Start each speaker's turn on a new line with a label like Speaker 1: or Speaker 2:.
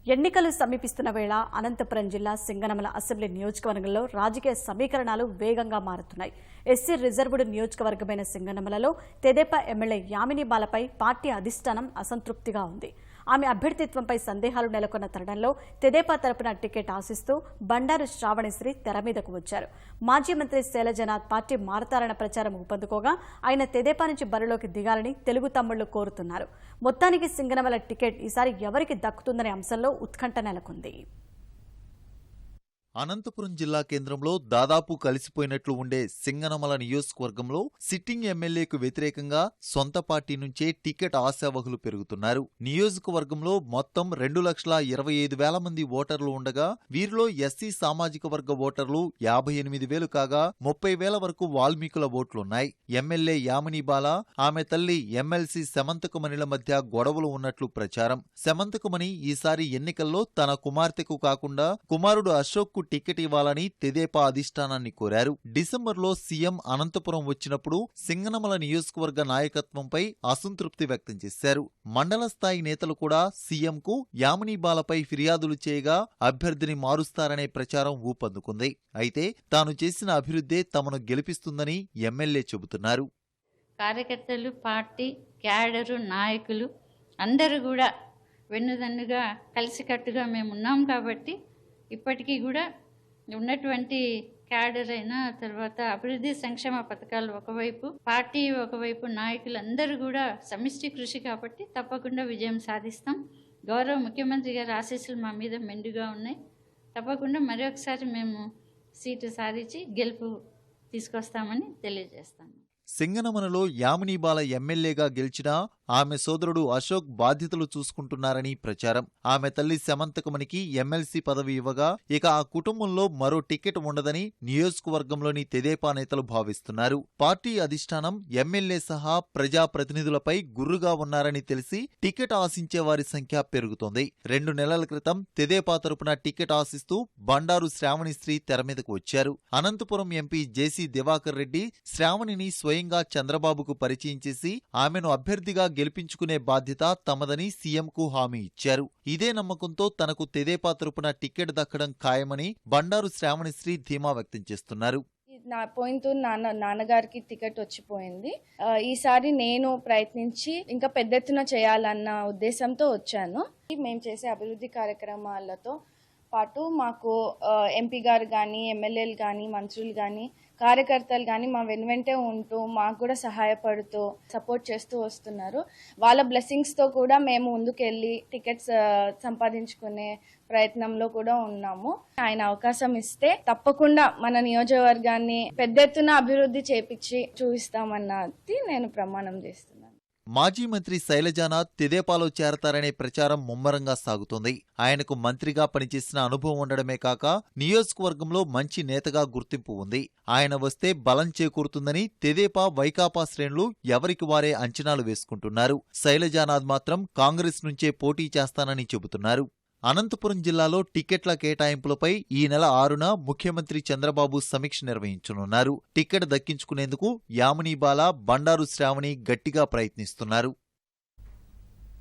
Speaker 1: ఎన్నికలు సమీపిస్తున్న వేళ అనంతపురం జిల్లా సింగనమల అసెంబ్లీ నియోజకవర్గంలో రాజకీయ సమీకరణాలు వేగంగా మారుతున్నాయి. ఎస్సీ రిజర్వ్డ్ నియోజకవర్గమైన సింగనమలలో తెదేపా ఎమ్మెల్యే యామిని బాలపై పార్టీ అధిష్టానం అసంతృప్తిగా ఉంది. ఆమె అభ్యర్థిత్వంపై సందేహాలు నెలకొన్న తరుణంలో తెదేపా తరపున టికెట్ ఆశిస్తూ బండారు శ్రావణిశ్రీ తెర మీదకు వచ్చారు. మాజీ మంత్రి శైలజనాథ్ పార్టీ మారతారన్న ప్రచారం ఊపందుకోగా ఆయన తెదేపా నుంచి బరిలోకి దిగాలని తెలుగు తమ్ముళ్లు కోరుతున్నారు. మొత్తానికి సింగనమల టికెట్ ఈసారి ఎవరికి దక్కుతుందనే అంశంలో ఉత్కంఠ నెలకొంది.
Speaker 2: అనంతపురం జిల్లా కేంద్రంలో దాదాపు కలిసిపోయినట్లు ఉండే సింగనమల నియోజకవర్గంలో సిట్టింగ్ ఎమ్మెల్యేకు వ్యతిరేకంగా సొంత పార్టీ నుంచే టికెట్ ఆశావహులు పెరుగుతున్నారు. నియోజకవర్గంలో మొత్తం 2,25,000 మంది ఓటర్లు ఉండగా వీరిలో ఎస్సీ సామాజిక వర్గ ఓటర్లు 58,000 కాగా 30,000 వరకు వాల్మీకుల ఓట్లున్నాయి. ఎమ్మెల్యే యామిని బాల, ఆమె తల్లి ఎమ్మెల్సీ సెమంతకమణిల మధ్య గొడవలు ఉన్నట్లు ప్రచారం. సెమంతకమణి ఈసారి ఎన్నికల్లో తన కుమార్తెకు కాకుండా కుమారుడు అశోక్ టికెట్ ఇవ్వాలని తెదేపా అధిష్టానాన్ని కోరారు. డిసెంబర్లో సీఎం అనంతపురం వచ్చినప్పుడు సింగనమల నియోజకవర్గ నాయకత్వంపై అసంతృప్తి వ్యక్తం చేశారు. మండల స్థాయి నేతలు కూడా సీఎంకు యామిని బాలపై ఫిర్యాదులు చేయగా అభ్యర్థిని మారుస్తారనే ప్రచారం ఊపందుకుంది. అయితే తాను చేసిన అభివృద్ధే తమను గెలిపిస్తుందని ఎమ్మెల్యే చెబుతున్నారు.
Speaker 3: కార్యకర్తలు, పార్టీ క్యాడరు, నాయకులు అందరూ కూడా వెన్నుదన్నుగా కలిసికట్టుగా మేమున్నాం కాబట్టి ఇప్పటికీ కూడా ఉన్నటువంటి క్యాడర్ అయిన తర్వాత అభివృద్ధి సంక్షేమ పథకాలు ఒకవైపు, పార్టీ ఒకవైపు, నాయకులందరూ కూడా సమిష్టి కృషి కాబట్టి తప్పకుండా విజయం సాధిస్తాం. గౌరవ ముఖ్యమంత్రి గారి ఆశీస్సులు మా మీద మెండుగా ఉన్నాయి. తప్పకుండా మరొకసారి మేము సీటు సాధించి గెలుపు తీసుకొస్తామని తెలియజేస్తాము.
Speaker 2: సింగనమలలో యామిని బాల ఎమ్మెల్యేగా గెలిచినా ఆమె సోదరుడు అశోక్ బాధ్యతలు చూసుకుంటున్నారని ప్రచారం. ఆమె తల్లి సెమంతకమణికి ఎమ్మెల్సీ పదవి ఇవ్వగా ఇక ఆ కుటుంబంలో మరో టికెట్ ఉండదని నియోజకవర్గంలోని తెదేపా నేతలు భావిస్తున్నారు. పార్టీ అధిష్టానం ఎమ్మెల్యే సహా ప్రజాప్రతినిధులపై గుర్రుగా ఉన్నారని తెలిసి టికెట్ ఆశించే వారి సంఖ్య పెరుగుతోంది. 2 నెలల క్రితం తెదేపా తరపున టికెట్ ఆశిస్తూ బండారు శ్రావణిశ్రీ తెరమీదకు వచ్చారు. అనంతపురం ఎంపీ జేసీ దివాకర్ రెడ్డి శ్రావణిని స్వయంగా చంద్రబాబుకు పరిచయం చేసి ఆమెను అభ్యర్థిగా గెలిపించుకునే బాధ్యత తమదని సీఎంకు హామీ ఇచ్చారు. ఇదే నమ్మకంతో తనకు తెదేపా తరపున టికెట్ దక్కడం ఖాయమని బండారు శ్రావణిశ్రీ ధీమా వ్యక్తం చేస్తున్నారు.
Speaker 4: నా పోయింతో నాన్నగారికి టికెట్ వచ్చిపోయింది. ఈసారి నేను ప్రయత్నించి ఇంకా పెద్ద ఎత్తున చేయాలన్న ఉద్దేశంతో వచ్చాను. మేము చేసే అభివృద్ధి కార్యక్రమాలతో పాటు మాకు ఎంపీ గారు కానీ, ఎమ్మెల్యేలు కానీ, మంత్రులు కానీ, కార్యకర్తలు కానీ మా వెనువెంటే ఉంటూ మాకు కూడా సహాయపడుతూ సపోర్ట్ చేస్తూ వస్తున్నారు. వాళ్ళ బ్లెస్సింగ్స్తో కూడా మేము ముందుకెళ్ళి టికెట్స్ సంపాదించుకునే ప్రయత్నంలో కూడా ఉన్నాము. ఆయన అవకాశం ఇస్తే తప్పకుండా మన నియోజకవర్గాన్ని పెద్ద ఎత్తున అభివృద్ధి చేపించి చూపిస్తామన్నది నేను ప్రమాణం చేస్తున్నాను.
Speaker 2: మాజీ మంత్రి శైలజనాథ్ తెదేపాలో చేరతారనే ప్రచారం ముమ్మరంగా సాగుతోంది. ఆయనకు మంత్రిగా పనిచేసిన అనుభవం ఉండడమే కాక నియోజకవర్గంలో మంచి నేతగా గుర్తింపు ఉంది. ఆయన వస్తే బలం చేకూరుతుందని తెదేపా, వైకాపా శ్రేణులు ఎవరికి వారే అంచనాలు వేసుకుంటున్నారు. శైలజనాథ్ మాత్రం కాంగ్రెస్ నుంచే పోటీ చేస్తానని చెబుతున్నారు. అనంతపురం జిల్లాలో టికెట్ల కేటాయింపులపై ఈ నెల 6న ముఖ్యమంత్రి చంద్రబాబు సమీక్ష నిర్వహించనున్నారు. టికెట్ దక్కించుకునేందుకు యామిని బాల, బండారు శ్రావణి గట్టిగా ప్రయత్నిస్తున్నారు.